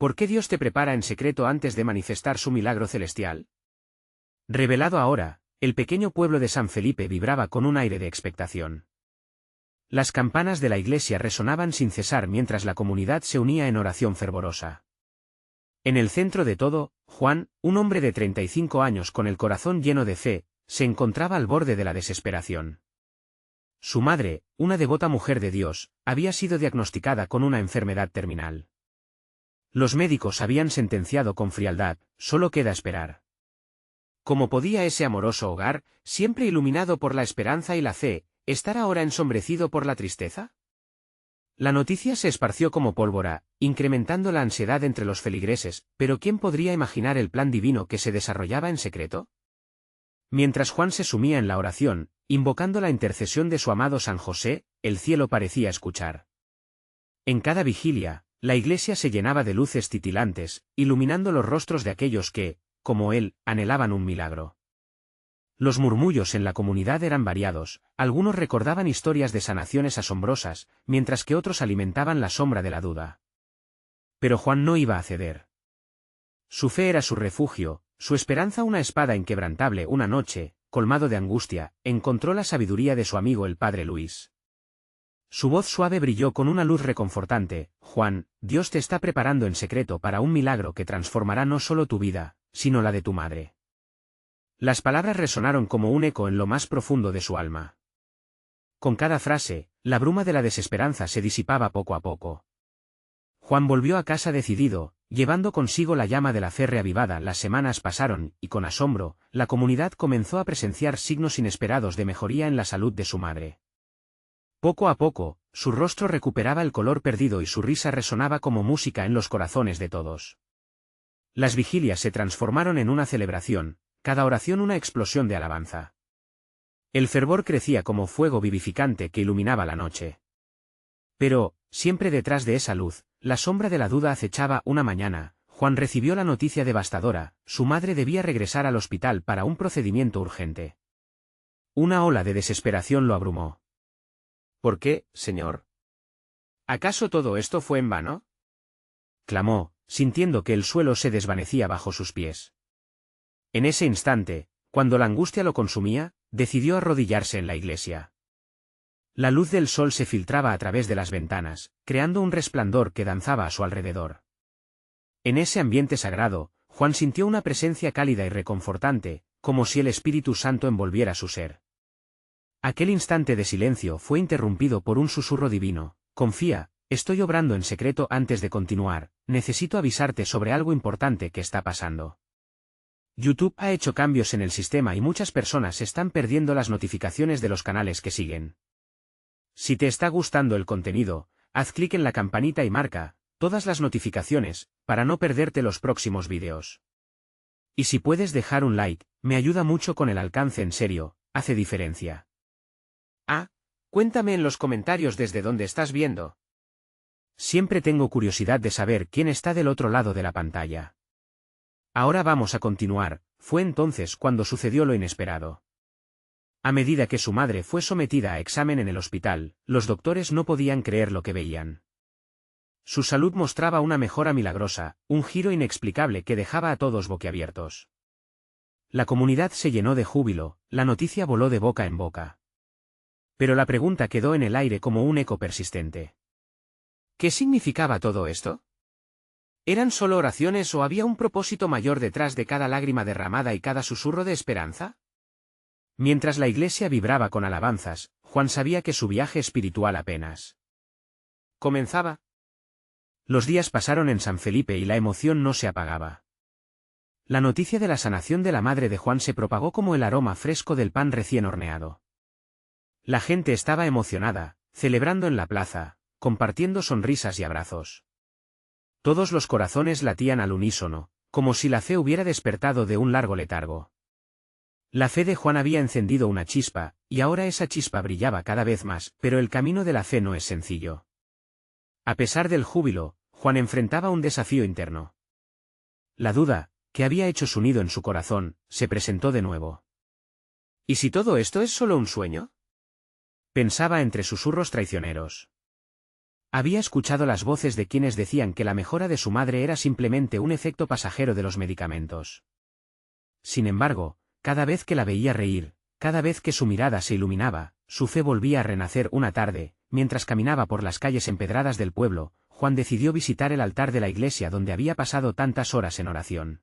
¿Por qué Dios te prepara en secreto antes de manifestar su milagro celestial? Revelado ahora, el pequeño pueblo de San Felipe vibraba con un aire de expectación. Las campanas de la iglesia resonaban sin cesar mientras la comunidad se unía en oración fervorosa. En el centro de todo, Juan, un hombre de 35 años con el corazón lleno de fe, se encontraba al borde de la desesperación. Su madre, una devota mujer de Dios, había sido diagnosticada con una enfermedad terminal. Los médicos habían sentenciado con frialdad, solo queda esperar. ¿Cómo podía ese amoroso hogar, siempre iluminado por la esperanza y la fe, estar ahora ensombrecido por la tristeza? La noticia se esparció como pólvora, incrementando la ansiedad entre los feligreses, pero ¿quién podría imaginar el plan divino que se desarrollaba en secreto? Mientras Juan se sumía en la oración, invocando la intercesión de su amado San José, el cielo parecía escuchar. En cada vigilia, la iglesia se llenaba de luces titilantes, iluminando los rostros de aquellos que, como él, anhelaban un milagro. Los murmullos en la comunidad eran variados, algunos recordaban historias de sanaciones asombrosas, mientras que otros alimentaban la sombra de la duda. Pero Juan no iba a ceder. Su fe era su refugio, su esperanza una espada inquebrantable. Una noche, colmado de angustia, encontró la sabiduría de su amigo el padre Luis. Su voz suave brilló con una luz reconfortante. Juan, Dios te está preparando en secreto para un milagro que transformará no solo tu vida, sino la de tu madre. Las palabras resonaron como un eco en lo más profundo de su alma. Con cada frase, la bruma de la desesperanza se disipaba poco a poco. Juan volvió a casa decidido, llevando consigo la llama de la fe reavivada. Las semanas pasaron, y con asombro, la comunidad comenzó a presenciar signos inesperados de mejoría en la salud de su madre. Poco a poco, su rostro recuperaba el color perdido y su risa resonaba como música en los corazones de todos. Las vigilias se transformaron en una celebración, cada oración una explosión de alabanza. El fervor crecía como fuego vivificante que iluminaba la noche. Pero, siempre detrás de esa luz, la sombra de la duda acechaba. Una mañana, Juan recibió la noticia devastadora: su madre debía regresar al hospital para un procedimiento urgente. Una ola de desesperación lo abrumó. ¿Por qué, Señor? ¿Acaso todo esto fue en vano?, clamó, sintiendo que el suelo se desvanecía bajo sus pies. En ese instante, cuando la angustia lo consumía, decidió arrodillarse en la iglesia. La luz del sol se filtraba a través de las ventanas, creando un resplandor que danzaba a su alrededor. En ese ambiente sagrado, Juan sintió una presencia cálida y reconfortante, como si el Espíritu Santo envolviera su ser. Aquel instante de silencio fue interrumpido por un susurro divino: confía, estoy obrando en secreto. Antes de continuar, necesito avisarte sobre algo importante que está pasando. YouTube ha hecho cambios en el sistema y muchas personas están perdiendo las notificaciones de los canales que siguen. Si te está gustando el contenido, haz clic en la campanita y marca todas las notificaciones, para no perderte los próximos vídeos. Y si puedes dejar un like, me ayuda mucho con el alcance. En serio, hace diferencia. Cuéntame en los comentarios desde dónde estás viendo. Siempre tengo curiosidad de saber quién está del otro lado de la pantalla. Ahora vamos a continuar. Fue entonces cuando sucedió lo inesperado. A medida que su madre fue sometida a examen en el hospital, los doctores no podían creer lo que veían. Su salud mostraba una mejora milagrosa, un giro inexplicable que dejaba a todos boquiabiertos. La comunidad se llenó de júbilo, la noticia voló de boca en boca. Pero la pregunta quedó en el aire como un eco persistente. ¿Qué significaba todo esto? ¿Eran solo oraciones o había un propósito mayor detrás de cada lágrima derramada y cada susurro de esperanza? Mientras la iglesia vibraba con alabanzas, Juan sabía que su viaje espiritual apenas comenzaba. Los días pasaron en San Felipe y la emoción no se apagaba. La noticia de la sanación de la madre de Juan se propagó como el aroma fresco del pan recién horneado. La gente estaba emocionada, celebrando en la plaza, compartiendo sonrisas y abrazos. Todos los corazones latían al unísono, como si la fe hubiera despertado de un largo letargo. La fe de Juan había encendido una chispa, y ahora esa chispa brillaba cada vez más, pero el camino de la fe no es sencillo. A pesar del júbilo, Juan enfrentaba un desafío interno. La duda, que había hecho su nido en su corazón, se presentó de nuevo. ¿Y si todo esto es solo un sueño?, pensaba entre susurros traicioneros. Había escuchado las voces de quienes decían que la mejora de su madre era simplemente un efecto pasajero de los medicamentos. Sin embargo, cada vez que la veía reír, cada vez que su mirada se iluminaba, su fe volvía a renacer. Una tarde, mientras caminaba por las calles empedradas del pueblo, Juan decidió visitar el altar de la iglesia donde había pasado tantas horas en oración.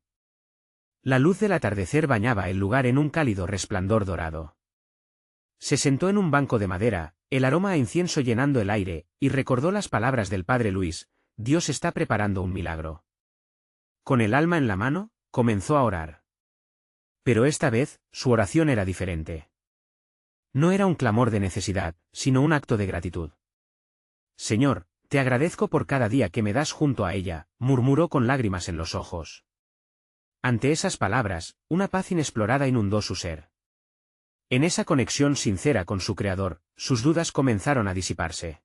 La luz del atardecer bañaba el lugar en un cálido resplandor dorado. Se sentó en un banco de madera, el aroma a incienso llenando el aire, y recordó las palabras del padre Luis: Dios está preparando un milagro. Con el alma en la mano, comenzó a orar. Pero esta vez, su oración era diferente. No era un clamor de necesidad, sino un acto de gratitud. Señor, te agradezco por cada día que me das junto a ella, murmuró con lágrimas en los ojos. Ante esas palabras, una paz inexplorada inundó su ser. En esa conexión sincera con su Creador, sus dudas comenzaron a disiparse.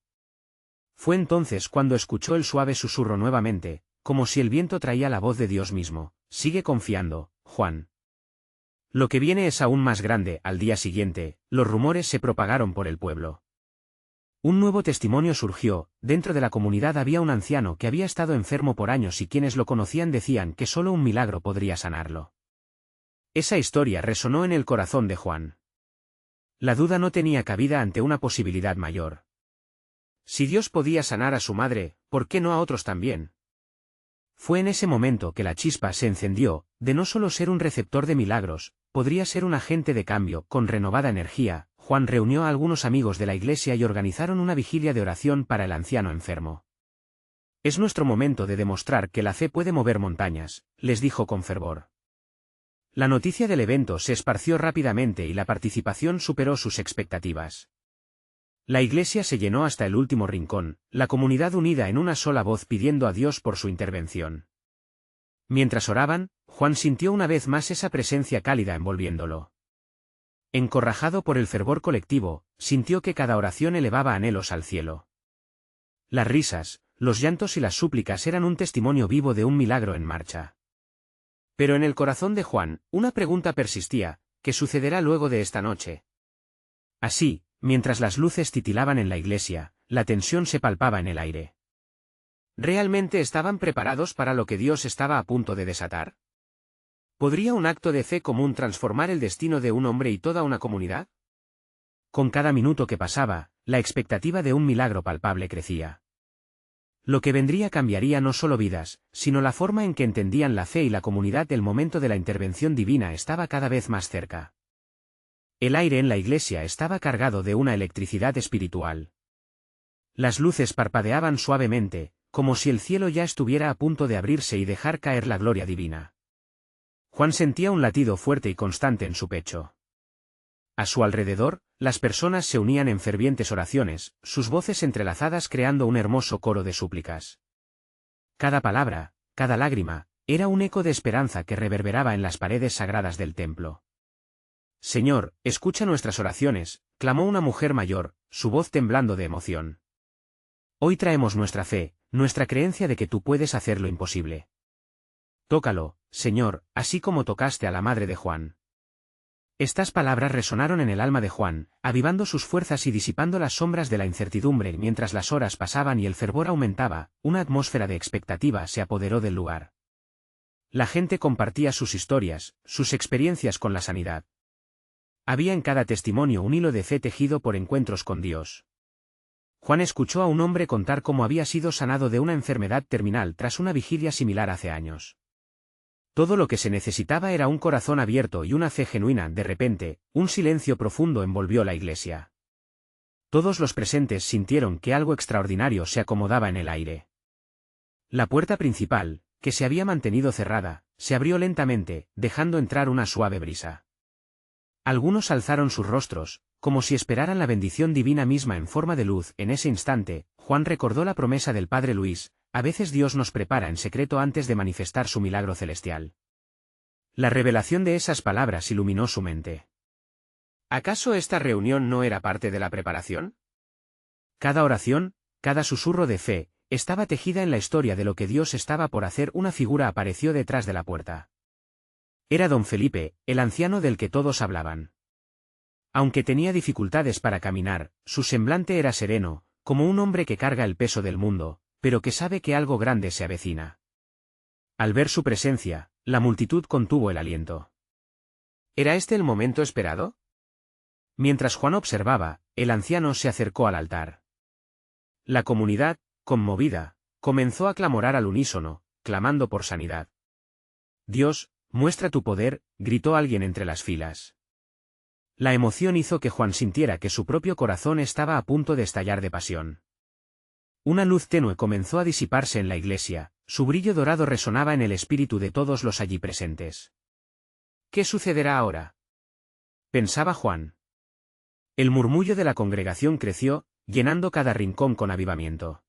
Fue entonces cuando escuchó el suave susurro nuevamente, como si el viento traía la voz de Dios mismo: sigue confiando, Juan. Lo que viene es aún más grande. Al día siguiente, los rumores se propagaron por el pueblo. Un nuevo testimonio surgió. Dentro de la comunidad había un anciano que había estado enfermo por años y quienes lo conocían decían que solo un milagro podría sanarlo. Esa historia resonó en el corazón de Juan. La duda no tenía cabida ante una posibilidad mayor. Si Dios podía sanar a su madre, ¿por qué no a otros también? Fue en ese momento que la chispa se encendió. De no solo ser un receptor de milagros, podría ser un agente de cambio. Con renovada energía, Juan reunió a algunos amigos de la iglesia y organizaron una vigilia de oración para el anciano enfermo. Es nuestro momento de demostrar que la fe puede mover montañas, les dijo con fervor. La noticia del evento se esparció rápidamente y la participación superó sus expectativas. La iglesia se llenó hasta el último rincón, la comunidad unida en una sola voz pidiendo a Dios por su intervención. Mientras oraban, Juan sintió una vez más esa presencia cálida envolviéndolo. Encorrajado por el fervor colectivo, sintió que cada oración elevaba anhelos al cielo. Las risas, los llantos y las súplicas eran un testimonio vivo de un milagro en marcha. Pero en el corazón de Juan, una pregunta persistía: ¿qué sucederá luego de esta noche? Así, mientras las luces titilaban en la iglesia, la tensión se palpaba en el aire. ¿Realmente estaban preparados para lo que Dios estaba a punto de desatar? ¿Podría un acto de fe común transformar el destino de un hombre y toda una comunidad? Con cada minuto que pasaba, la expectativa de un milagro palpable crecía. Lo que vendría cambiaría no solo vidas, sino la forma en que entendían la fe y la comunidad. El momento de la intervención divina estaba cada vez más cerca. El aire en la iglesia estaba cargado de una electricidad espiritual. Las luces parpadeaban suavemente, como si el cielo ya estuviera a punto de abrirse y dejar caer la gloria divina. Juan sentía un latido fuerte y constante en su pecho. A su alrededor, las personas se unían en fervientes oraciones, sus voces entrelazadas creando un hermoso coro de súplicas. Cada palabra, cada lágrima, era un eco de esperanza que reverberaba en las paredes sagradas del templo. Señor, escucha nuestras oraciones, clamó una mujer mayor, su voz temblando de emoción. Hoy traemos nuestra fe, nuestra creencia de que tú puedes hacer lo imposible. Tócalo, Señor, así como tocaste a la madre de Juan. Estas palabras resonaron en el alma de Juan, avivando sus fuerzas y disipando las sombras de la incertidumbre. Mientras las horas pasaban y el fervor aumentaba, una atmósfera de expectativa se apoderó del lugar. La gente compartía sus historias, sus experiencias con la sanidad. Había en cada testimonio un hilo de fe tejido por encuentros con Dios. Juan escuchó a un hombre contar cómo había sido sanado de una enfermedad terminal tras una vigilia similar hace años. Todo lo que se necesitaba era un corazón abierto y una fe genuina. De repente, un silencio profundo envolvió la iglesia. Todos los presentes sintieron que algo extraordinario se acomodaba en el aire. La puerta principal, que se había mantenido cerrada, se abrió lentamente, dejando entrar una suave brisa. Algunos alzaron sus rostros, como si esperaran la bendición divina misma en forma de luz. En ese instante, Juan recordó la promesa del padre Luis: a veces Dios nos prepara en secreto antes de manifestar su milagro celestial. La revelación de esas palabras iluminó su mente. ¿Acaso esta reunión no era parte de la preparación? Cada oración, cada susurro de fe, estaba tejida en la historia de lo que Dios estaba por hacer. Una figura apareció detrás de la puerta. Era don Felipe, el anciano del que todos hablaban. Aunque tenía dificultades para caminar, su semblante era sereno, como un hombre que carga el peso del mundo, pero que sabe que algo grande se avecina. Al ver su presencia, la multitud contuvo el aliento. ¿Era este el momento esperado? Mientras Juan observaba, el anciano se acercó al altar. La comunidad, conmovida, comenzó a clamorar al unísono, clamando por sanidad. Dios, muestra tu poder, gritó alguien entre las filas. La emoción hizo que Juan sintiera que su propio corazón estaba a punto de estallar de pasión. Una luz tenue comenzó a disiparse en la iglesia, su brillo dorado resonaba en el espíritu de todos los allí presentes. ¿Qué sucederá ahora?, pensaba Juan. El murmullo de la congregación creció, llenando cada rincón con avivamiento.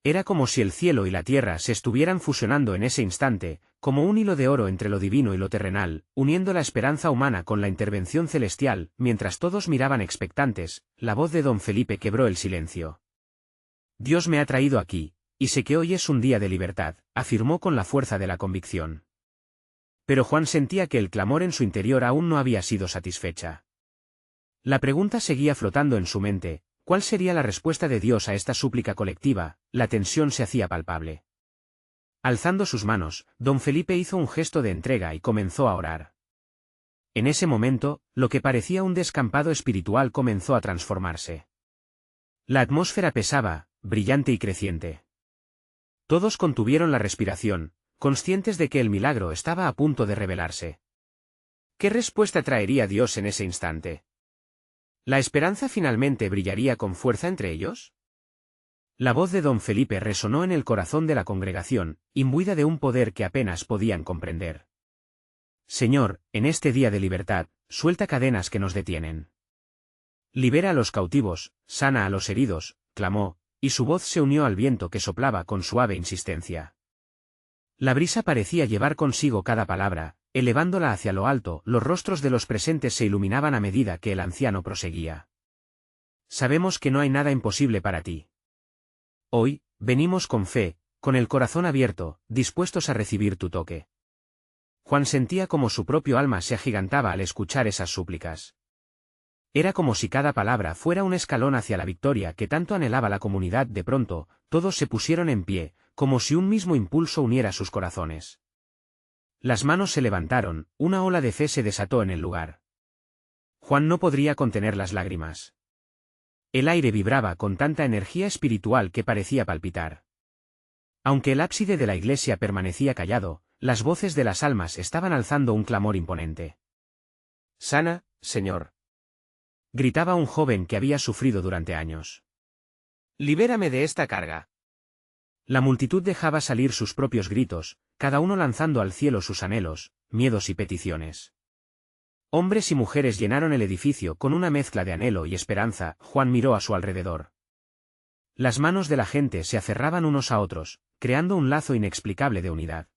Era como si el cielo y la tierra se estuvieran fusionando en ese instante, como un hilo de oro entre lo divino y lo terrenal, uniendo la esperanza humana con la intervención celestial. Mientras todos miraban expectantes, la voz de don Felipe quebró el silencio. Dios me ha traído aquí, y sé que hoy es un día de libertad, afirmó con la fuerza de la convicción. Pero Juan sentía que el clamor en su interior aún no había sido satisfecha. La pregunta seguía flotando en su mente: ¿cuál sería la respuesta de Dios a esta súplica colectiva? La tensión se hacía palpable. Alzando sus manos, don Felipe hizo un gesto de entrega y comenzó a orar. En ese momento, lo que parecía un descampado espiritual comenzó a transformarse. La atmósfera pesaba, brillante y creciente. Todos contuvieron la respiración, conscientes de que el milagro estaba a punto de revelarse. ¿Qué respuesta traería Dios en ese instante? ¿La esperanza finalmente brillaría con fuerza entre ellos? La voz de don Felipe resonó en el corazón de la congregación, imbuida de un poder que apenas podían comprender. Señor, en este día de libertad, suelta cadenas que nos detienen. Libera a los cautivos, sana a los heridos, clamó, y su voz se unió al viento que soplaba con suave insistencia. La brisa parecía llevar consigo cada palabra, elevándola hacia lo alto. Los rostros de los presentes se iluminaban a medida que el anciano proseguía. Sabemos que no hay nada imposible para ti. Hoy, venimos con fe, con el corazón abierto, dispuestos a recibir tu toque. Juan sentía como su propio alma se agigantaba al escuchar esas súplicas. Era como si cada palabra fuera un escalón hacia la victoria que tanto anhelaba la comunidad. De pronto, todos se pusieron en pie, como si un mismo impulso uniera sus corazones. Las manos se levantaron, una ola de fe se desató en el lugar. Juan no podría contener las lágrimas. El aire vibraba con tanta energía espiritual que parecía palpitar. Aunque el ábside de la iglesia permanecía callado, las voces de las almas estaban alzando un clamor imponente. Sana, Señor. Gritaba un joven que había sufrido durante años. Libérame de esta carga. La multitud dejaba salir sus propios gritos, cada uno lanzando al cielo sus anhelos, miedos y peticiones. Hombres y mujeres llenaron el edificio con una mezcla de anhelo y esperanza. Juan miró a su alrededor. Las manos de la gente se aferraban unos a otros, creando un lazo inexplicable de unidad.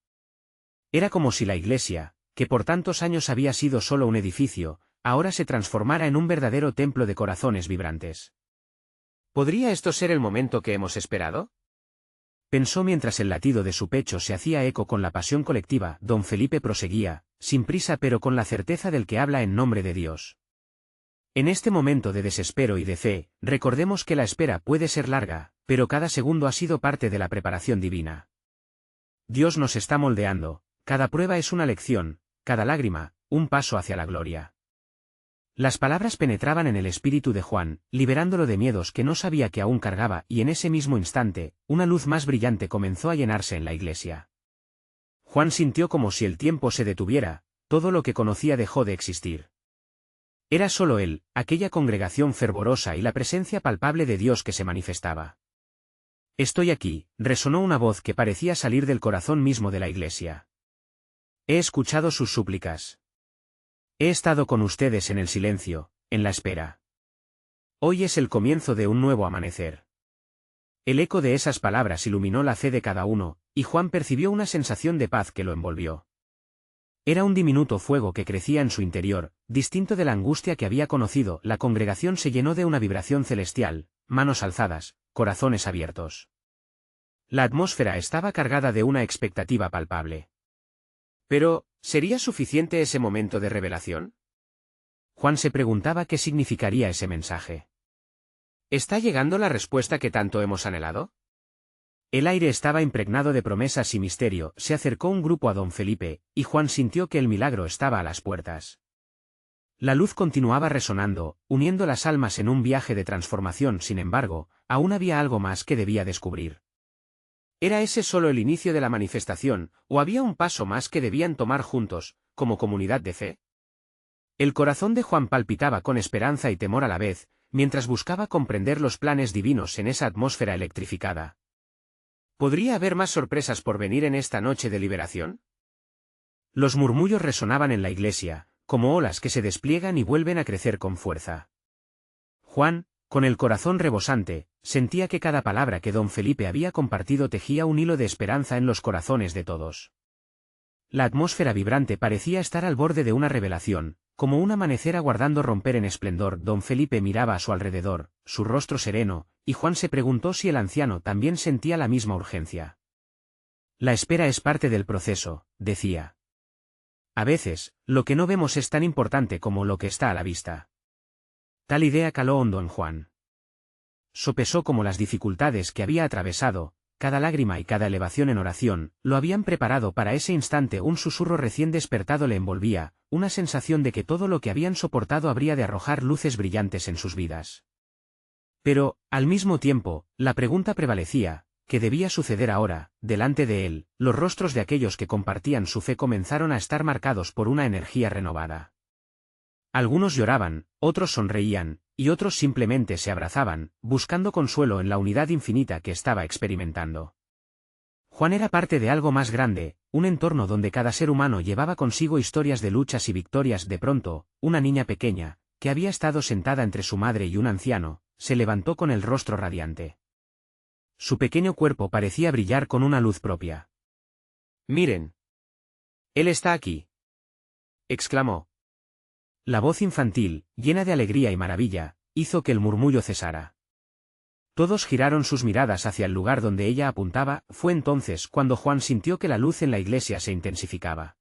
Era como si la iglesia, que por tantos años había sido solo un edificio, ahora se transformara en un verdadero templo de corazones vibrantes. ¿Podría esto ser el momento que hemos esperado?, pensó mientras el latido de su pecho se hacía eco con la pasión colectiva. Don Felipe proseguía, sin prisa pero con la certeza del que habla en nombre de Dios. En este momento de desespero y de fe, recordemos que la espera puede ser larga, pero cada segundo ha sido parte de la preparación divina. Dios nos está moldeando, cada prueba es una lección, cada lágrima, un paso hacia la gloria. Las palabras penetraban en el espíritu de Juan, liberándolo de miedos que no sabía que aún cargaba, y en ese mismo instante, una luz más brillante comenzó a llenarse en la iglesia. Juan sintió como si el tiempo se detuviera, todo lo que conocía dejó de existir. Era solo él, aquella congregación fervorosa y la presencia palpable de Dios que se manifestaba. Estoy aquí, resonó una voz que parecía salir del corazón mismo de la iglesia. He escuchado sus súplicas. He estado con ustedes en el silencio, en la espera. Hoy es el comienzo de un nuevo amanecer. El eco de esas palabras iluminó la fe de cada uno, y Juan percibió una sensación de paz que lo envolvió. Era un diminuto fuego que crecía en su interior, distinto de la angustia que había conocido. La congregación se llenó de una vibración celestial, manos alzadas, corazones abiertos. La atmósfera estaba cargada de una expectativa palpable. Pero, ¿sería suficiente ese momento de revelación? Juan se preguntaba qué significaría ese mensaje. ¿Está llegando la respuesta que tanto hemos anhelado? El aire estaba impregnado de promesas y misterio. Se acercó un grupo a don Felipe, y Juan sintió que el milagro estaba a las puertas. La luz continuaba resonando, uniendo las almas en un viaje de transformación. Sin embargo, aún había algo más que debía descubrir. ¿Era ese solo el inicio de la manifestación, o había un paso más que debían tomar juntos, como comunidad de fe? El corazón de Juan palpitaba con esperanza y temor a la vez, mientras buscaba comprender los planes divinos en esa atmósfera electrificada. ¿Podría haber más sorpresas por venir en esta noche de liberación? Los murmullos resonaban en la iglesia, como olas que se despliegan y vuelven a crecer con fuerza. Juan, con el corazón rebosante, sentía que cada palabra que don Felipe había compartido tejía un hilo de esperanza en los corazones de todos. La atmósfera vibrante parecía estar al borde de una revelación, como un amanecer aguardando romper en esplendor. Don Felipe miraba a su alrededor, su rostro sereno, y Juan se preguntó si el anciano también sentía la misma urgencia. La espera es parte del proceso, decía. A veces, lo que no vemos es tan importante como lo que está a la vista. Tal idea caló hondo en Juan. Sopesó cómo las dificultades que había atravesado, cada lágrima y cada elevación en oración, lo habían preparado para ese instante. Un susurro recién despertado le envolvía, una sensación de que todo lo que habían soportado habría de arrojar luces brillantes en sus vidas. Pero, al mismo tiempo, la pregunta prevalecía: ¿qué debía suceder ahora? Delante de él, los rostros de aquellos que compartían su fe comenzaron a estar marcados por una energía renovada. Algunos lloraban, otros sonreían, y otros simplemente se abrazaban, buscando consuelo en la unidad infinita que estaba experimentando. Juan era parte de algo más grande, un entorno donde cada ser humano llevaba consigo historias de luchas y victorias. De pronto, una niña pequeña, que había estado sentada entre su madre y un anciano, se levantó con el rostro radiante. Su pequeño cuerpo parecía brillar con una luz propia. «Miren. Él está aquí», exclamó. La voz infantil, llena de alegría y maravilla, hizo que el murmullo cesara. Todos giraron sus miradas hacia el lugar donde ella apuntaba. Fue entonces cuando Juan sintió que la luz en la iglesia se intensificaba.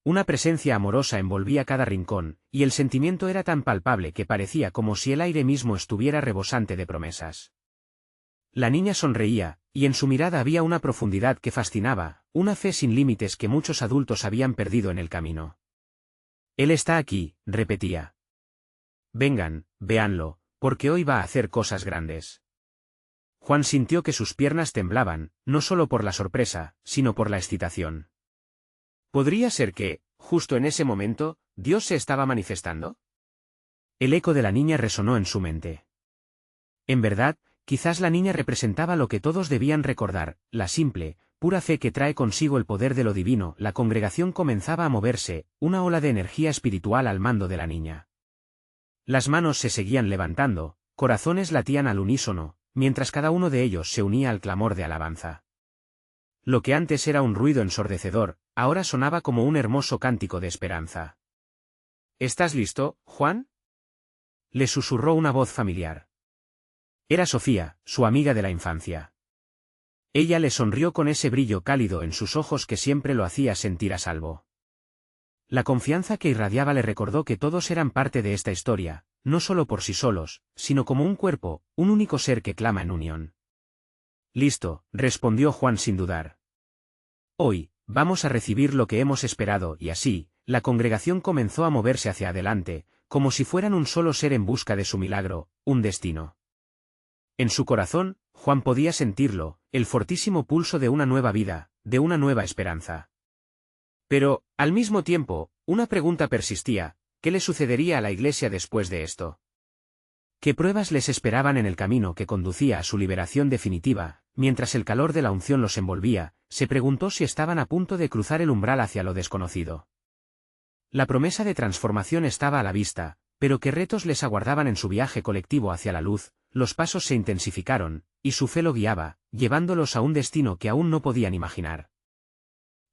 Una presencia amorosa envolvía cada rincón, y el sentimiento era tan palpable que parecía como si el aire mismo estuviera rebosante de promesas. La niña sonreía, y en su mirada había una profundidad que fascinaba, una fe sin límites que muchos adultos habían perdido en el camino. «Él está aquí», repetía. «Vengan, véanlo, porque hoy va a hacer cosas grandes». Juan sintió que sus piernas temblaban, no solo por la sorpresa, sino por la excitación. ¿Podría ser que, justo en ese momento, Dios se estaba manifestando? El eco de la niña resonó en su mente. En verdad, quizás la niña representaba lo que todos debían recordar, la simple, pura fe que trae consigo el poder de lo divino. La congregación comenzaba a moverse, una ola de energía espiritual al mando de la niña. Las manos se seguían levantando, corazones latían al unísono, mientras cada uno de ellos se unía al clamor de alabanza. Lo que antes era un ruido ensordecedor, ahora sonaba como un hermoso cántico de esperanza. ¿Estás listo, Juan?, le susurró una voz familiar. Era Sofía, su amiga de la infancia. Ella le sonrió con ese brillo cálido en sus ojos que siempre lo hacía sentir a salvo. La confianza que irradiaba le recordó que todos eran parte de esta historia, no solo por sí solos, sino como un cuerpo, un único ser que clama en unión. «Listo», respondió Juan sin dudar. «Hoy, vamos a recibir lo que hemos esperado». Y así, la congregación comenzó a moverse hacia adelante, como si fueran un solo ser en busca de su milagro, un destino. En su corazón, Juan podía sentirlo, el fortísimo pulso de una nueva vida, de una nueva esperanza. Pero, al mismo tiempo, una pregunta persistía: ¿qué le sucedería a la iglesia después de esto? ¿Qué pruebas les esperaban en el camino que conducía a su liberación definitiva? Mientras el calor de la unción los envolvía, se preguntó si estaban a punto de cruzar el umbral hacia lo desconocido. La promesa de transformación estaba a la vista, pero ¿qué retos les aguardaban en su viaje colectivo hacia la luz? Los pasos se intensificaron, y su fe lo guiaba, llevándolos a un destino que aún no podían imaginar.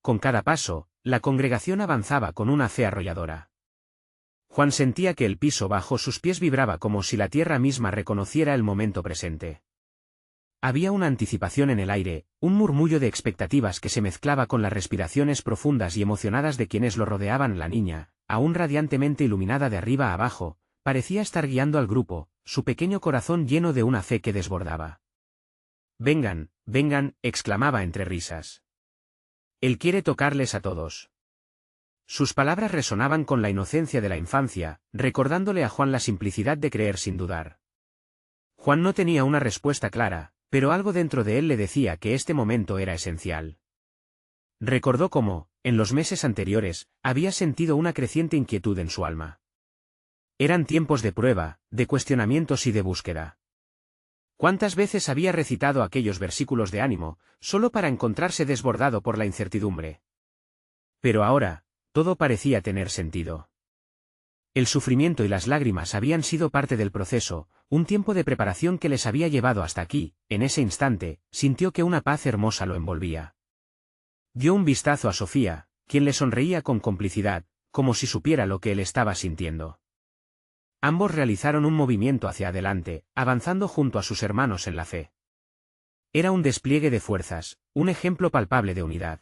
Con cada paso, la congregación avanzaba con una fe arrolladora. Juan sentía que el piso bajo sus pies vibraba como si la tierra misma reconociera el momento presente. Había una anticipación en el aire, un murmullo de expectativas que se mezclaba con las respiraciones profundas y emocionadas de quienes lo rodeaban. La niña, aún radiantemente iluminada de arriba a abajo, parecía estar guiando al grupo, su pequeño corazón lleno de una fe que desbordaba. «Vengan, vengan», exclamaba entre risas. «Él quiere tocarles a todos». Sus palabras resonaban con la inocencia de la infancia, recordándole a Juan la simplicidad de creer sin dudar. Juan no tenía una respuesta clara, pero algo dentro de él le decía que este momento era esencial. Recordó cómo, en los meses anteriores, había sentido una creciente inquietud en su alma. Eran tiempos de prueba, de cuestionamientos y de búsqueda. ¿Cuántas veces había recitado aquellos versículos de ánimo, solo para encontrarse desbordado por la incertidumbre? Pero ahora, todo parecía tener sentido. El sufrimiento y las lágrimas habían sido parte del proceso, un tiempo de preparación que les había llevado hasta aquí. En ese instante, sintió que una paz hermosa lo envolvía. Dio un vistazo a Sofía, quien le sonreía con complicidad, como si supiera lo que él estaba sintiendo. Ambos realizaron un movimiento hacia adelante, avanzando junto a sus hermanos en la fe. Era un despliegue de fuerzas, un ejemplo palpable de unidad.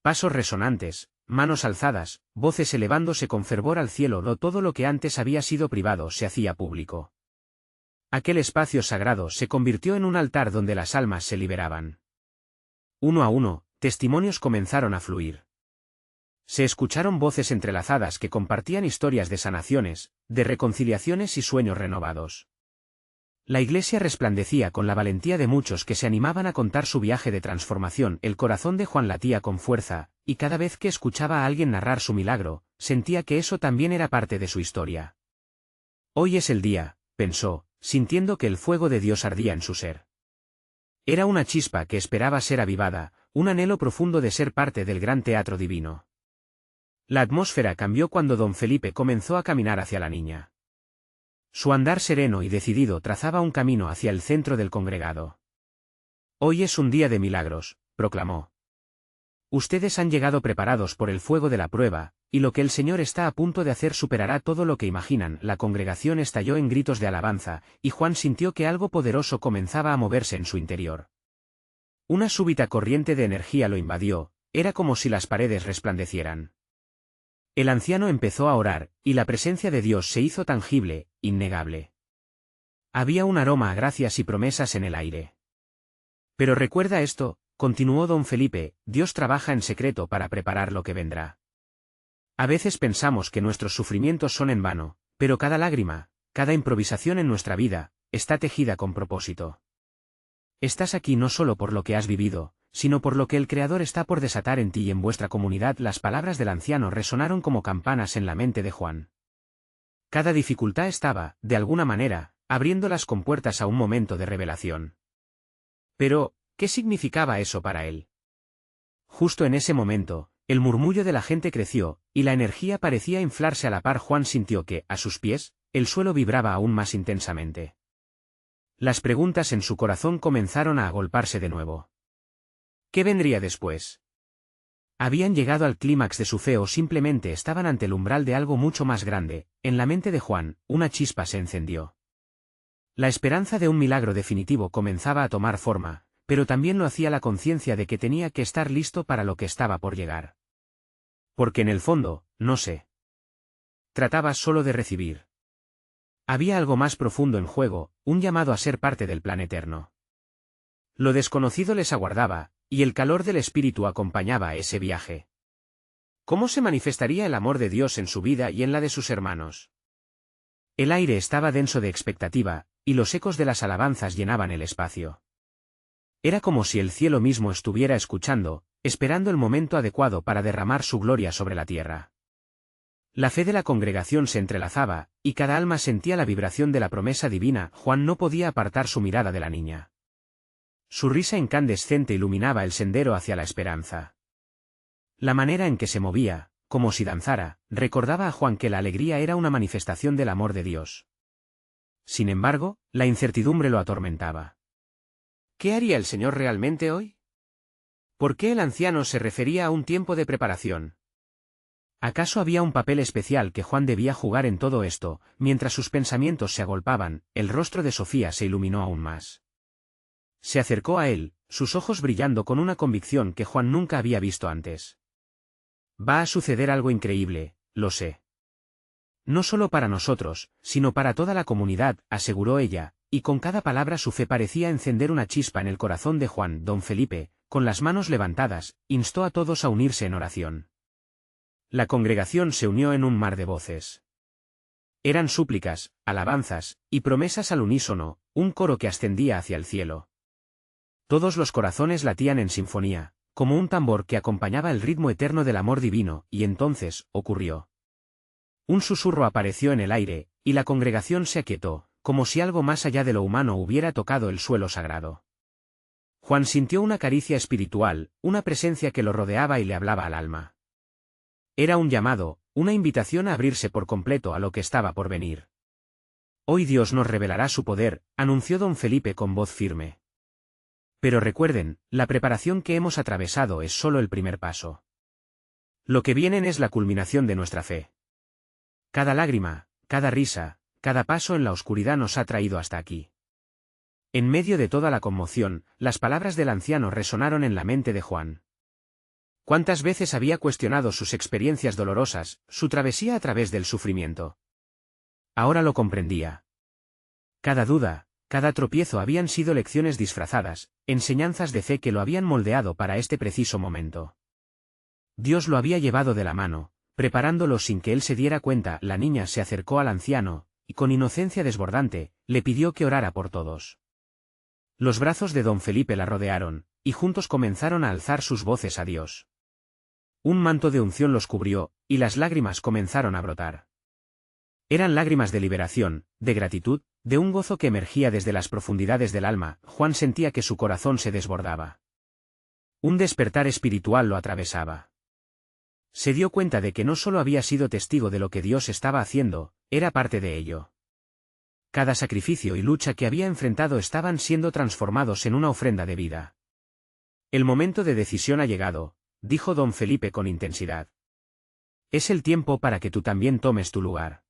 Pasos resonantes, manos alzadas, voces elevándose con fervor al cielo. Todo lo que antes había sido privado se hacía público. Aquel espacio sagrado se convirtió en un altar donde las almas se liberaban. Uno a uno, testimonios comenzaron a fluir. Se escucharon voces entrelazadas que compartían historias de sanaciones, de reconciliaciones y sueños renovados. La iglesia resplandecía con la valentía de muchos que se animaban a contar su viaje de transformación. El corazón de Juan latía con fuerza, y cada vez que escuchaba a alguien narrar su milagro, sentía que eso también era parte de su historia. Hoy es el día, pensó, sintiendo que el fuego de Dios ardía en su ser. Era una chispa que esperaba ser avivada, un anhelo profundo de ser parte del gran teatro divino. La atmósfera cambió cuando don Felipe comenzó a caminar hacia la niña. Su andar sereno y decidido trazaba un camino hacia el centro del congregado. «Hoy es un día de milagros», proclamó. «Ustedes han llegado preparados por el fuego de la prueba, y lo que el Señor está a punto de hacer superará todo lo que imaginan». La congregación estalló en gritos de alabanza, y Juan sintió que algo poderoso comenzaba a moverse en su interior. Una súbita corriente de energía lo invadió, era como si las paredes resplandecieran. El anciano empezó a orar, y la presencia de Dios se hizo tangible, innegable. Había un aroma a gracias y promesas en el aire. «Pero recuerda esto», continuó don Felipe, «Dios trabaja en secreto para preparar lo que vendrá. A veces pensamos que nuestros sufrimientos son en vano, pero cada lágrima, cada improvisación en nuestra vida, está tejida con propósito. Estás aquí no solo por lo que has vivido, sino por lo que el Creador está por desatar en ti y en vuestra comunidad». Las palabras del anciano resonaron como campanas en la mente de Juan. Cada dificultad estaba, de alguna manera, abriendo las compuertas a un momento de revelación. Pero, ¿qué significaba eso para él? Justo en ese momento, el murmullo de la gente creció, y la energía parecía inflarse a la par. Juan sintió que, a sus pies, el suelo vibraba aún más intensamente. Las preguntas en su corazón comenzaron a agolparse de nuevo. ¿Qué vendría después? ¿Habían llegado al clímax de su fe o simplemente estaban ante el umbral de algo mucho más grande? En la mente de Juan, una chispa se encendió. La esperanza de un milagro definitivo comenzaba a tomar forma, pero también lo hacía la conciencia de que tenía que estar listo para lo que estaba por llegar. Porque en el fondo, no se trataba solo de recibir. Había algo más profundo en juego, un llamado a ser parte del plan eterno. Lo desconocido les aguardaba, y el calor del Espíritu acompañaba a ese viaje. ¿Cómo se manifestaría el amor de Dios en su vida y en la de sus hermanos? El aire estaba denso de expectativa, y los ecos de las alabanzas llenaban el espacio. Era como si el cielo mismo estuviera escuchando, esperando el momento adecuado para derramar su gloria sobre la tierra. La fe de la congregación se entrelazaba, y cada alma sentía la vibración de la promesa divina. Juan no podía apartar su mirada de la niña. Su risa incandescente iluminaba el sendero hacia la esperanza. La manera en que se movía, como si danzara, recordaba a Juan que la alegría era una manifestación del amor de Dios. Sin embargo, la incertidumbre lo atormentaba. ¿Qué haría el Señor realmente hoy? ¿Por qué el anciano se refería a un tiempo de preparación? ¿Acaso había un papel especial que Juan debía jugar en todo esto? Mientras sus pensamientos se agolpaban, el rostro de Sofía se iluminó aún más. Se acercó a él, sus ojos brillando con una convicción que Juan nunca había visto antes. Va a suceder algo increíble, lo sé. No solo para nosotros, sino para toda la comunidad, aseguró ella, y con cada palabra su fe parecía encender una chispa en el corazón de Juan. Don Felipe, con las manos levantadas, instó a todos a unirse en oración. La congregación se unió en un mar de voces. Eran súplicas, alabanzas, y promesas al unísono, un coro que ascendía hacia el cielo. Todos los corazones latían en sinfonía, como un tambor que acompañaba el ritmo eterno del amor divino, y entonces, ocurrió. Un susurro apareció en el aire, y la congregación se aquietó, como si algo más allá de lo humano hubiera tocado el suelo sagrado. Juan sintió una caricia espiritual, una presencia que lo rodeaba y le hablaba al alma. Era un llamado, una invitación a abrirse por completo a lo que estaba por venir. Hoy Dios nos revelará su poder, anunció don Felipe con voz firme. Pero recuerden, la preparación que hemos atravesado es solo el primer paso. Lo que viene es la culminación de nuestra fe. Cada lágrima, cada risa, cada paso en la oscuridad nos ha traído hasta aquí. En medio de toda la conmoción, las palabras del anciano resonaron en la mente de Juan. ¿Cuántas veces había cuestionado sus experiencias dolorosas, su travesía a través del sufrimiento? Ahora lo comprendía. Cada duda, cada tropiezo habían sido lecciones disfrazadas, enseñanzas de fe que lo habían moldeado para este preciso momento. Dios lo había llevado de la mano, preparándolo sin que él se diera cuenta. La niña se acercó al anciano, y con inocencia desbordante, le pidió que orara por todos. Los brazos de don Felipe la rodearon, y juntos comenzaron a alzar sus voces a Dios. Un manto de unción los cubrió, y las lágrimas comenzaron a brotar. Eran lágrimas de liberación, de gratitud, de un gozo que emergía desde las profundidades del alma. Juan sentía que su corazón se desbordaba. Un despertar espiritual lo atravesaba. Se dio cuenta de que no solo había sido testigo de lo que Dios estaba haciendo, era parte de ello. Cada sacrificio y lucha que había enfrentado estaban siendo transformados en una ofrenda de vida. El momento de decisión ha llegado, dijo don Felipe con intensidad. Es el tiempo para que tú también tomes tu lugar.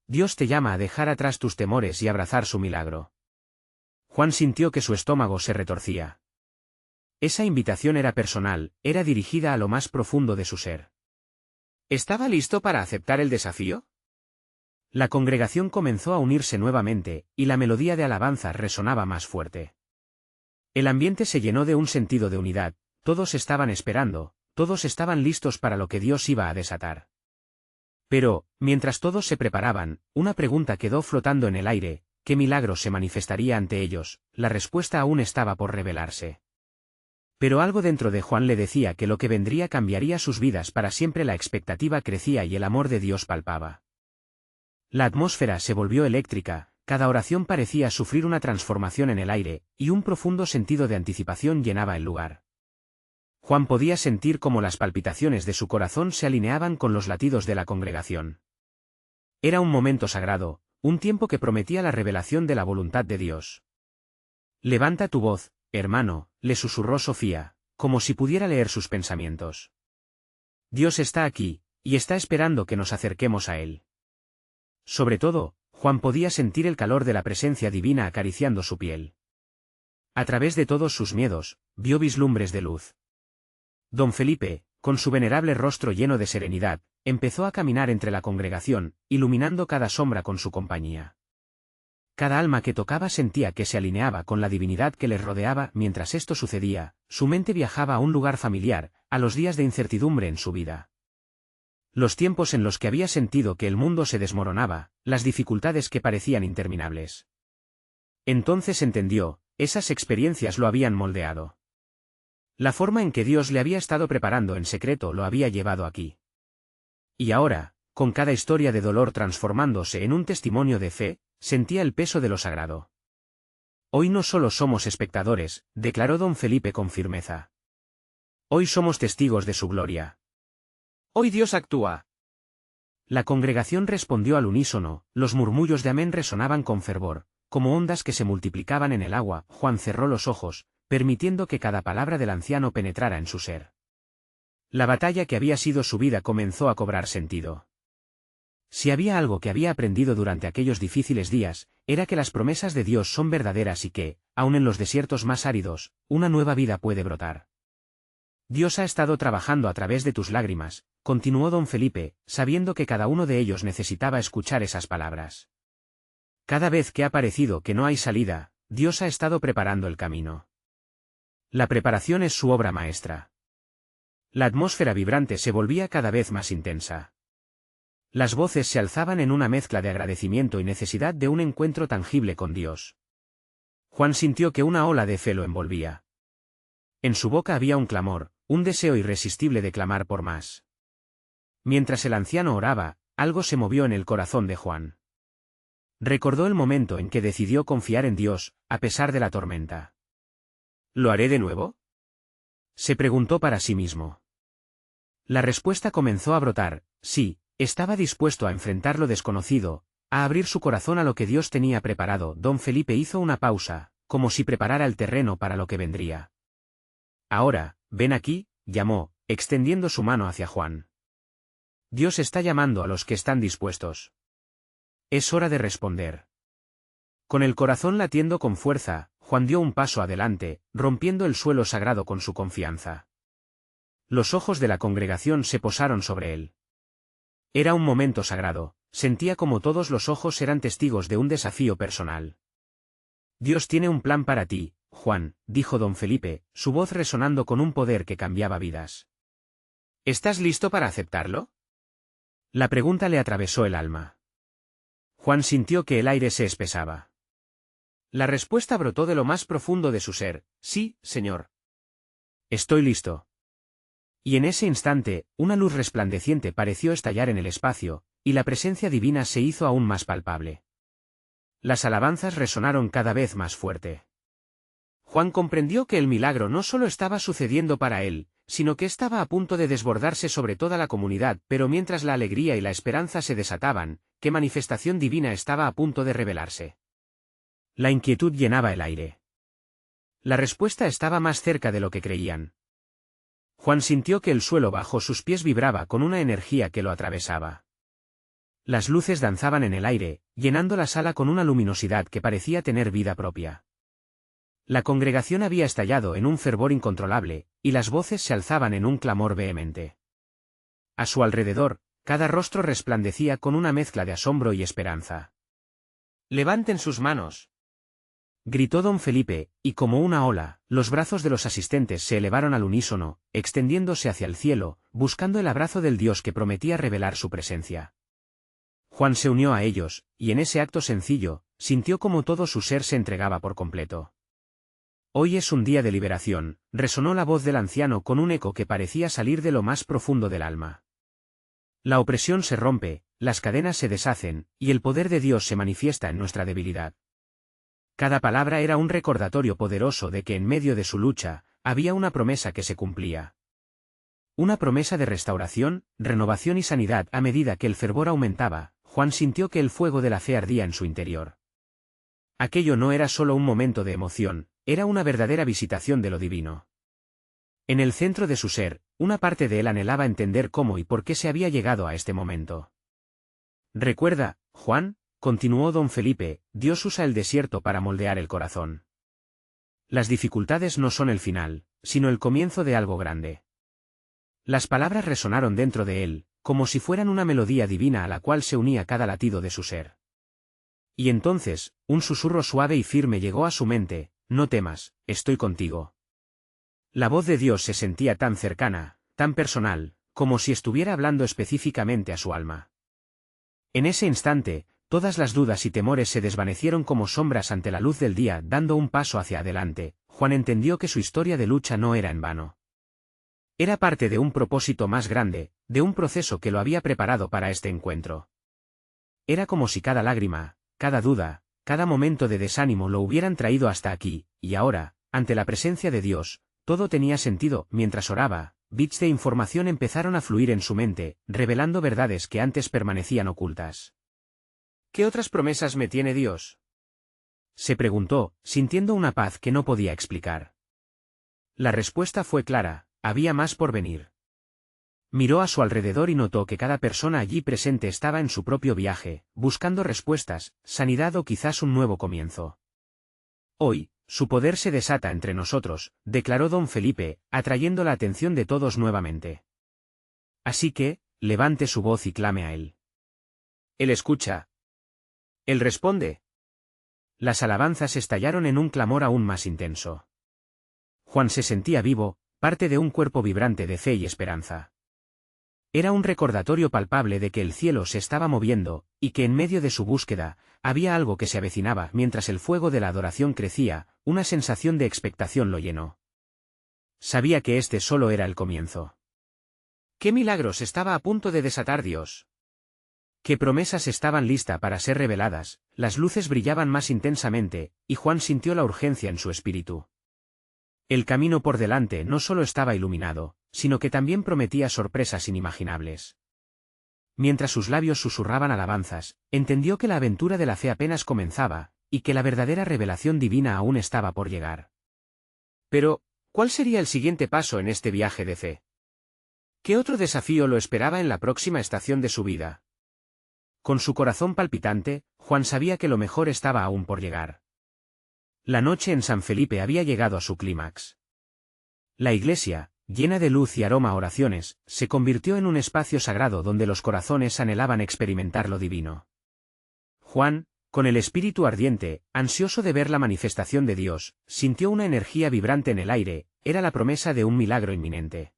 Dios te llama a dejar atrás tus temores y abrazar su milagro. Juan sintió que su estómago se retorcía. Esa invitación era personal, era dirigida a lo más profundo de su ser. ¿Estaba listo para aceptar el desafío? La congregación comenzó a unirse nuevamente, y la melodía de alabanza resonaba más fuerte. El ambiente se llenó de un sentido de unidad, todos estaban esperando, todos estaban listos para lo que Dios iba a desatar. Pero, mientras todos se preparaban, una pregunta quedó flotando en el aire: ¿qué milagro se manifestaría ante ellos? La respuesta aún estaba por revelarse. Pero algo dentro de Juan le decía que lo que vendría cambiaría sus vidas para siempre. La expectativa crecía y el amor de Dios palpaba. La atmósfera se volvió eléctrica, cada oración parecía sufrir una transformación en el aire, y un profundo sentido de anticipación llenaba el lugar. Juan podía sentir cómo las palpitaciones de su corazón se alineaban con los latidos de la congregación. Era un momento sagrado, un tiempo que prometía la revelación de la voluntad de Dios. Levanta tu voz, hermano, le susurró Sofía, como si pudiera leer sus pensamientos. Dios está aquí, y está esperando que nos acerquemos a él. Sobre todo, Juan podía sentir el calor de la presencia divina acariciando su piel. A través de todos sus miedos, vio vislumbres de luz. Don Felipe, con su venerable rostro lleno de serenidad, empezó a caminar entre la congregación, iluminando cada sombra con su compañía. Cada alma que tocaba sentía que se alineaba con la divinidad que les rodeaba. Mientras esto sucedía, su mente viajaba a un lugar familiar, a los días de incertidumbre en su vida. Los tiempos en los que había sentido que el mundo se desmoronaba, las dificultades que parecían interminables. Entonces entendió, esas experiencias lo habían moldeado. La forma en que Dios le había estado preparando en secreto lo había llevado aquí. Y ahora, con cada historia de dolor transformándose en un testimonio de fe, sentía el peso de lo sagrado. Hoy no solo somos espectadores, declaró don Felipe con firmeza. Hoy somos testigos de su gloria. Hoy Dios actúa. La congregación respondió al unísono, los murmullos de amén resonaban con fervor, como ondas que se multiplicaban en el agua. Juan cerró los ojos, permitiendo que cada palabra del anciano penetrara en su ser. La batalla que había sido su vida comenzó a cobrar sentido. Si había algo que había aprendido durante aquellos difíciles días, era que las promesas de Dios son verdaderas y que, aun en los desiertos más áridos, una nueva vida puede brotar. Dios ha estado trabajando a través de tus lágrimas, continuó don Felipe, sabiendo que cada uno de ellos necesitaba escuchar esas palabras. Cada vez que ha parecido que no hay salida, Dios ha estado preparando el camino. La preparación es su obra maestra. La atmósfera vibrante se volvía cada vez más intensa. Las voces se alzaban en una mezcla de agradecimiento y necesidad de un encuentro tangible con Dios. Juan sintió que una ola de fe lo envolvía. En su boca había un clamor, un deseo irresistible de clamar por más. Mientras el anciano oraba, algo se movió en el corazón de Juan. Recordó el momento en que decidió confiar en Dios, a pesar de la tormenta. ¿Lo haré de nuevo?, se preguntó para sí mismo. La respuesta comenzó a brotar: sí, estaba dispuesto a enfrentar lo desconocido, a abrir su corazón a lo que Dios tenía preparado. Don Felipe hizo una pausa, como si preparara el terreno para lo que vendría. Ahora, ven aquí, llamó, extendiendo su mano hacia Juan. Dios está llamando a los que están dispuestos. Es hora de responder. Con el corazón latiendo con fuerza, Juan dio un paso adelante, rompiendo el suelo sagrado con su confianza. Los ojos de la congregación se posaron sobre él. Era un momento sagrado, sentía como todos los ojos eran testigos de un desafío personal. Dios tiene un plan para ti, Juan, dijo don Felipe, su voz resonando con un poder que cambiaba vidas. ¿Estás listo para aceptarlo?, la pregunta le atravesó el alma. Juan sintió que el aire se espesaba. La respuesta brotó de lo más profundo de su ser: sí, Señor. Estoy listo. Y en ese instante, una luz resplandeciente pareció estallar en el espacio, y la presencia divina se hizo aún más palpable. Las alabanzas resonaron cada vez más fuerte. Juan comprendió que el milagro no solo estaba sucediendo para él, sino que estaba a punto de desbordarse sobre toda la comunidad. Pero mientras la alegría y la esperanza se desataban, ¿qué manifestación divina estaba a punto de revelarse? La inquietud llenaba el aire. La respuesta estaba más cerca de lo que creían. Juan sintió que el suelo bajo sus pies vibraba con una energía que lo atravesaba. Las luces danzaban en el aire, llenando la sala con una luminosidad que parecía tener vida propia. La congregación había estallado en un fervor incontrolable, y las voces se alzaban en un clamor vehemente. A su alrededor, cada rostro resplandecía con una mezcla de asombro y esperanza. «¡Levanten sus manos!», gritó don Felipe, y como una ola, los brazos de los asistentes se elevaron al unísono, extendiéndose hacia el cielo, buscando el abrazo del Dios que prometía revelar su presencia. Juan se unió a ellos, y en ese acto sencillo, sintió como todo su ser se entregaba por completo. «Hoy es un día de liberación», resonó la voz del anciano con un eco que parecía salir de lo más profundo del alma. La opresión se rompe, las cadenas se deshacen, y el poder de Dios se manifiesta en nuestra debilidad. Cada palabra era un recordatorio poderoso de que en medio de su lucha, había una promesa que se cumplía. Una promesa de restauración, renovación y sanidad. A medida que el fervor aumentaba, Juan sintió que el fuego de la fe ardía en su interior. Aquello no era solo un momento de emoción, era una verdadera visitación de lo divino. En el centro de su ser, una parte de él anhelaba entender cómo y por qué se había llegado a este momento. «Recuerda, Juan», continuó don Felipe, «Dios usa el desierto para moldear el corazón. Las dificultades no son el final, sino el comienzo de algo grande». Las palabras resonaron dentro de él, como si fueran una melodía divina a la cual se unía cada latido de su ser. Y entonces, un susurro suave y firme llegó a su mente: «No temas, estoy contigo». La voz de Dios se sentía tan cercana, tan personal, como si estuviera hablando específicamente a su alma. En ese instante, todas las dudas y temores se desvanecieron como sombras ante la luz del día. Dando un paso hacia adelante, Juan entendió que su historia de lucha no era en vano. Era parte de un propósito más grande, de un proceso que lo había preparado para este encuentro. Era como si cada lágrima, cada duda, cada momento de desánimo lo hubieran traído hasta aquí, y ahora, ante la presencia de Dios, todo tenía sentido. Mientras oraba, bits de información empezaron a fluir en su mente, revelando verdades que antes permanecían ocultas. «¿Qué otras promesas me tiene Dios?», se preguntó, sintiendo una paz que no podía explicar. La respuesta fue clara: había más por venir. Miró a su alrededor y notó que cada persona allí presente estaba en su propio viaje, buscando respuestas, sanidad o quizás un nuevo comienzo. Hoy, su poder se desata entre nosotros, declaró don Felipe, atrayendo la atención de todos nuevamente. Así que, levante su voz y clame a él. Él escucha. Él responde. Las alabanzas estallaron en un clamor aún más intenso. Juan se sentía vivo, parte de un cuerpo vibrante de fe y esperanza. Era un recordatorio palpable de que el cielo se estaba moviendo, y que en medio de su búsqueda, había algo que se avecinaba. Mientras el fuego de la adoración crecía, una sensación de expectación lo llenó. Sabía que este solo era el comienzo. ¿Qué milagros estaba a punto de desatar Dios? ¿Qué promesas estaban listas para ser reveladas? Las luces brillaban más intensamente, y Juan sintió la urgencia en su espíritu. El camino por delante no solo estaba iluminado, sino que también prometía sorpresas inimaginables. Mientras sus labios susurraban alabanzas, entendió que la aventura de la fe apenas comenzaba, y que la verdadera revelación divina aún estaba por llegar. Pero, ¿cuál sería el siguiente paso en este viaje de fe? ¿Qué otro desafío lo esperaba en la próxima estación de su vida? Con su corazón palpitante, Juan sabía que lo mejor estaba aún por llegar. La noche en San Felipe había llegado a su clímax. La iglesia, llena de luz y aroma a oraciones, se convirtió en un espacio sagrado donde los corazones anhelaban experimentar lo divino. Juan, con el espíritu ardiente, ansioso de ver la manifestación de Dios, sintió una energía vibrante en el aire, era la promesa de un milagro inminente.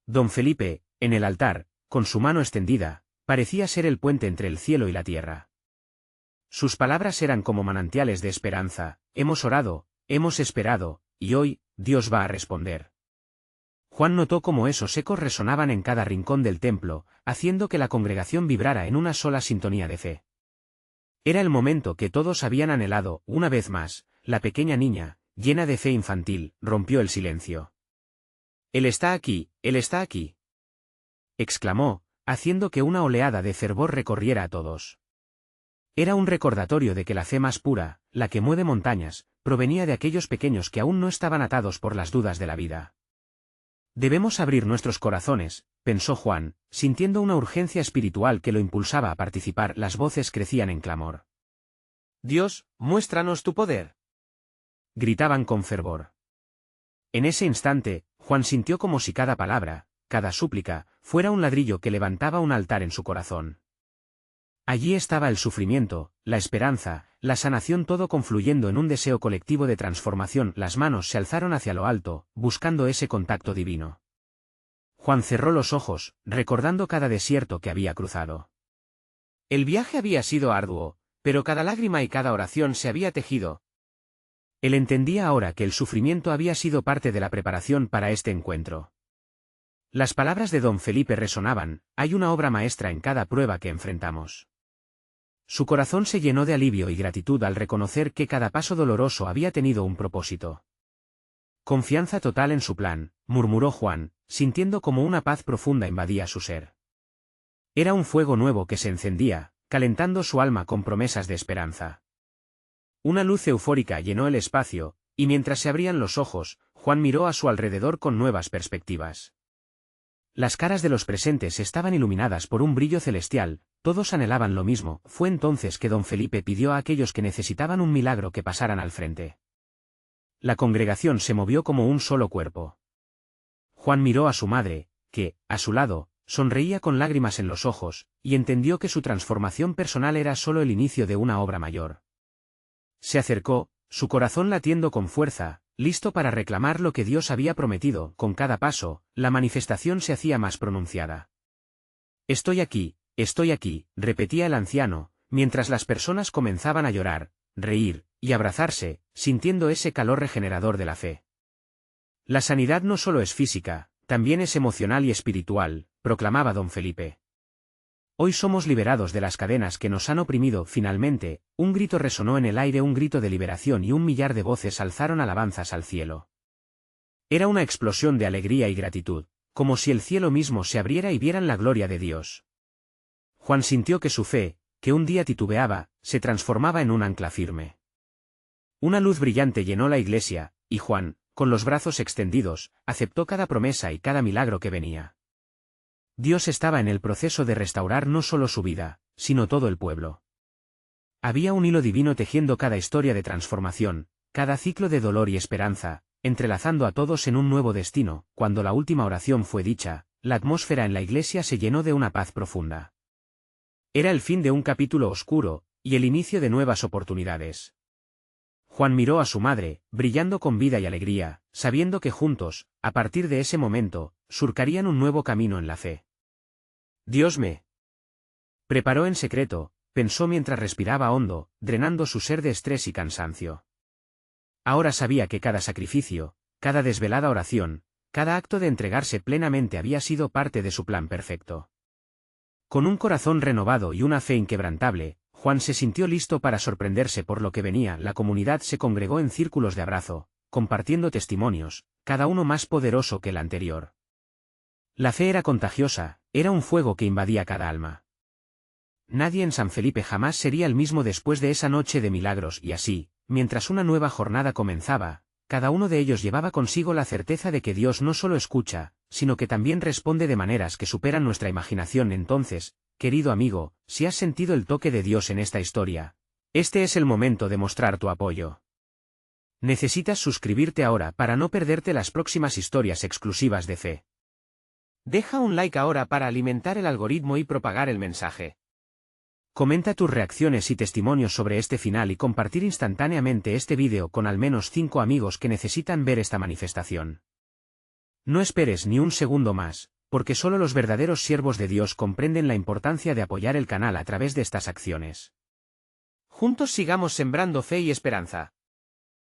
Don Felipe, en el altar, con su mano extendida, parecía ser el puente entre el cielo y la tierra. Sus palabras eran como manantiales de esperanza: hemos orado, hemos esperado, y hoy, Dios va a responder. Juan notó cómo esos ecos resonaban en cada rincón del templo, haciendo que la congregación vibrara en una sola sintonía de fe. Era el momento que todos habían anhelado. Una vez más, la pequeña niña, llena de fe infantil, rompió el silencio. «Él está aquí, Él está aquí», exclamó, haciendo que una oleada de fervor recorriera a todos. Era un recordatorio de que la fe más pura, la que mueve montañas, provenía de aquellos pequeños que aún no estaban atados por las dudas de la vida. Debemos abrir nuestros corazones, pensó Juan, sintiendo una urgencia espiritual que lo impulsaba a participar. Las voces crecían en clamor. «Dios, muéstranos tu poder», gritaban con fervor. En ese instante, Juan sintió como si cada palabra, cada súplica, fuera un ladrillo que levantaba un altar en su corazón. Allí estaba el sufrimiento, la esperanza, la sanación, todo confluyendo en un deseo colectivo de transformación. Las manos se alzaron hacia lo alto, buscando ese contacto divino. Juan cerró los ojos, recordando cada desierto que había cruzado. El viaje había sido arduo, pero cada lágrima y cada oración se había tejido. Él entendía ahora que el sufrimiento había sido parte de la preparación para este encuentro. Las palabras de don Felipe resonaban: hay una obra maestra en cada prueba que enfrentamos. Su corazón se llenó de alivio y gratitud al reconocer que cada paso doloroso había tenido un propósito. Confianza total en su plan, murmuró Juan, sintiendo como una paz profunda invadía su ser. Era un fuego nuevo que se encendía, calentando su alma con promesas de esperanza. Una luz eufórica llenó el espacio, y mientras se abrían los ojos, Juan miró a su alrededor con nuevas perspectivas. Las caras de los presentes estaban iluminadas por un brillo celestial, todos anhelaban lo mismo. Fue entonces que don Felipe pidió a aquellos que necesitaban un milagro que pasaran al frente. La congregación se movió como un solo cuerpo. Juan miró a su madre, que, a su lado, sonreía con lágrimas en los ojos, y entendió que su transformación personal era solo el inicio de una obra mayor. Se acercó, su corazón latiendo con fuerza, listo para reclamar lo que Dios había prometido. Con cada paso, la manifestación se hacía más pronunciada. Estoy aquí, repetía el anciano, mientras las personas comenzaban a llorar, reír, y abrazarse, sintiendo ese calor regenerador de la fe. La sanidad no solo es física, también es emocional y espiritual, proclamaba don Felipe. Hoy somos liberados de las cadenas que nos han oprimido. Finalmente, un grito resonó en el aire, un grito de liberación, y 1.000.000 de voces alzaron alabanzas al cielo. Era una explosión de alegría y gratitud, como si el cielo mismo se abriera y vieran la gloria de Dios. Juan sintió que su fe, que un día titubeaba, se transformaba en un ancla firme. Una luz brillante llenó la iglesia, y Juan, con los brazos extendidos, aceptó cada promesa y cada milagro que venía. Dios estaba en el proceso de restaurar no solo su vida, sino todo el pueblo. Había un hilo divino tejiendo cada historia de transformación, cada ciclo de dolor y esperanza, entrelazando a todos en un nuevo destino. Cuando la última oración fue dicha, la atmósfera en la iglesia se llenó de una paz profunda. Era el fin de un capítulo oscuro, y el inicio de nuevas oportunidades. Juan miró a su madre, brillando con vida y alegría, sabiendo que juntos, a partir de ese momento, surcarían un nuevo camino en la fe. Dios me preparó en secreto, pensó mientras respiraba hondo, drenando su ser de estrés y cansancio. Ahora sabía que cada sacrificio, cada desvelada oración, cada acto de entregarse plenamente había sido parte de su plan perfecto. Con un corazón renovado y una fe inquebrantable, Juan se sintió listo para sorprenderse por lo que venía. La comunidad se congregó en círculos de abrazo, compartiendo testimonios, cada uno más poderoso que el anterior. La fe era contagiosa, era un fuego que invadía cada alma. Nadie en San Felipe jamás sería el mismo después de esa noche de milagros y así, mientras una nueva jornada comenzaba, cada uno de ellos llevaba consigo la certeza de que Dios no solo escucha, sino que también responde de maneras que superan nuestra imaginación. Entonces, querido amigo, si has sentido el toque de Dios en esta historia, este es el momento de mostrar tu apoyo. Necesitas suscribirte ahora para no perderte las próximas historias exclusivas de fe. Deja un like ahora para alimentar el algoritmo y propagar el mensaje. Comenta tus reacciones y testimonios sobre este final y compartir instantáneamente este vídeo con al menos 5 amigos que necesitan ver esta manifestación. No esperes ni un segundo más, porque solo los verdaderos siervos de Dios comprenden la importancia de apoyar el canal a través de estas acciones. Juntos sigamos sembrando fe y esperanza.